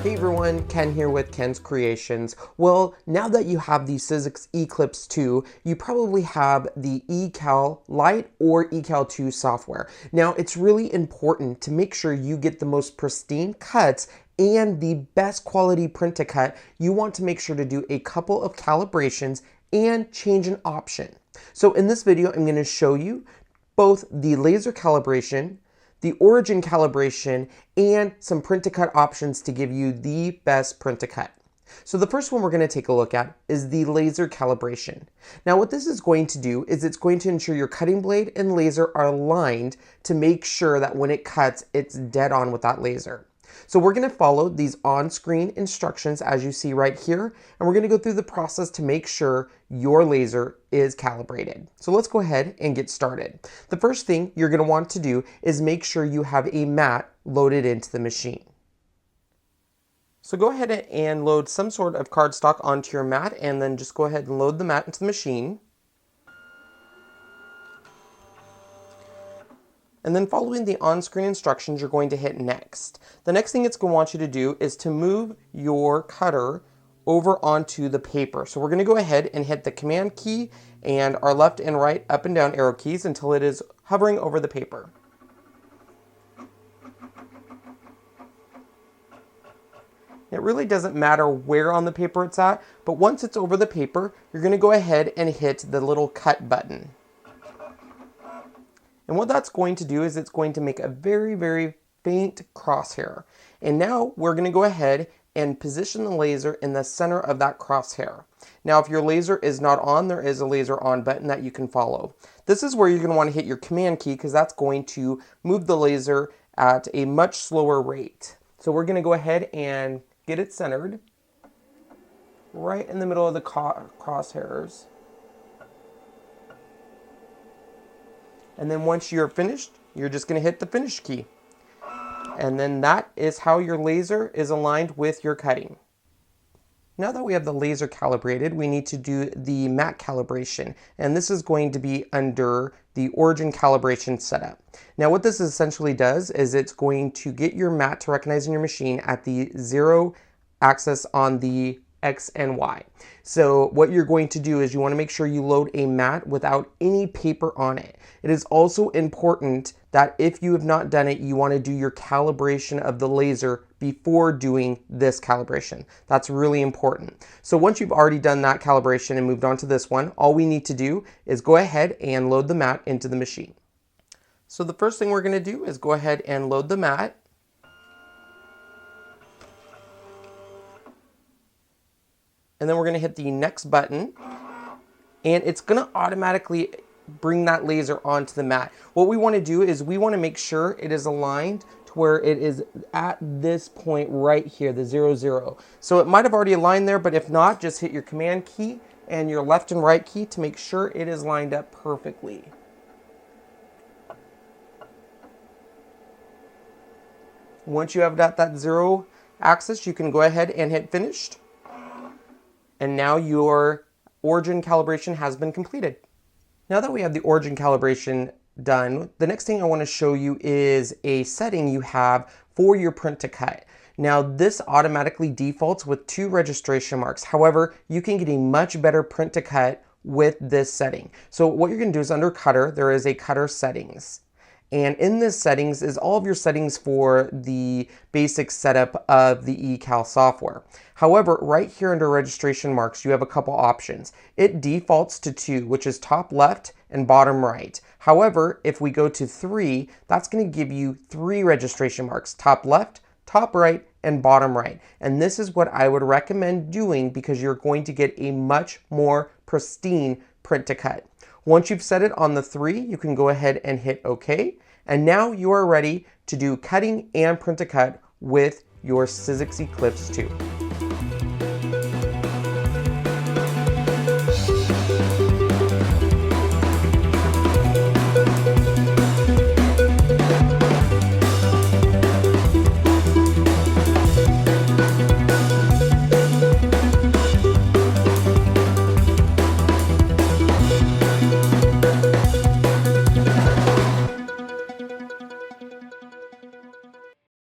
Hey everyone, Ken here with Ken's Creations. Well, now that you have the Sizzix Eclips2, you probably have the eCal Lite or eCal 2 software. Now, it's really important to make sure you get the most pristine cuts and the best quality print to cut. You want to make sure to do a couple of calibrations and change an option. So in this video, I'm going to show you both the laser calibration, the origin calibration, and some print to cut options to give you the best print to cut. So the first one we're going to take a look at is the laser calibration. Now what this is going to do is it's going to ensure your cutting blade and laser are aligned to make sure that when it cuts, it's dead on with that laser. So we're going to follow these on-screen instructions as you see right here, and we're going to go through the process to make sure your laser is calibrated. So let's go ahead and get started. The first thing you're going to want to do is make sure you have a mat loaded into the machine. So go ahead and load some sort of cardstock onto your mat, and then just go ahead and load the mat into the machine. And then following the on-screen instructions, you're going to hit next. The next thing it's going to want you to do is to move your cutter over onto the paper. So we're going to go ahead and hit the command key and our left and right up and down arrow keys until it is hovering over the paper. It really doesn't matter where on the paper it's at, but once it's over the paper, you're going to go ahead and hit the little cut button. And what that's going to do is it's going to make a very, very faint crosshair. And now we're going to go ahead and position the laser in the center of that crosshair. Now, if your laser is not on, there is a laser on button that you can follow. This is where you're going to want to hit your command key because that's going to move the laser at a much slower rate. So we're going to go ahead and get it centered right in the middle of the crosshairs. And then once you're finished, you're just going to hit the finish key. And then that is how your laser is aligned with your cutting. Now that we have the laser calibrated, we need to do the mat calibration. And this is going to be under the origin calibration setup. Now what this essentially does is it's going to get your mat to recognize in your machine at the 0 axis on the X and Y. So what you're going to do is you want to make sure you load a mat without any paper on it. It is also important that if you have not done it, you want to do your calibration of the laser before doing this calibration. That's really important. So once you've already done that calibration and moved on to this one, all we need to do is go ahead and load the mat into the machine. So the first thing we're going to do is go ahead and load the mat. And then we're going to hit the next button, and it's going to automatically bring that laser onto the mat. What we want to do is we want to make sure it is aligned to where it is at this point right here, the 0, 0. So it might have already aligned there, but if not, just hit your command key and your left and right key to make sure it is lined up perfectly. Once you have it at that 0 axis, you can go ahead and hit finished. And now your origin calibration has been completed. Now that we have the origin calibration done, the next thing I want to show you is a setting you have for your print to cut. Now this automatically defaults with 2 registration marks. However, you can get a much better print to cut with this setting. So what you're going to do is under cutter, there is a cutter settings. And in this settings is all of your settings for the basic setup of the eCal software. However, right here under registration marks, you have a couple options. It defaults to 2, which is top left and bottom right. However, if we go to 3, that's going to give you 3 registration marks, top left, top right, and bottom right. And this is what I would recommend doing because you're going to get a much more pristine print to cut. Once you've set it on the 3, you can go ahead and hit OK. And now you are ready to do cutting and print to cut with your Sizzix Eclips2.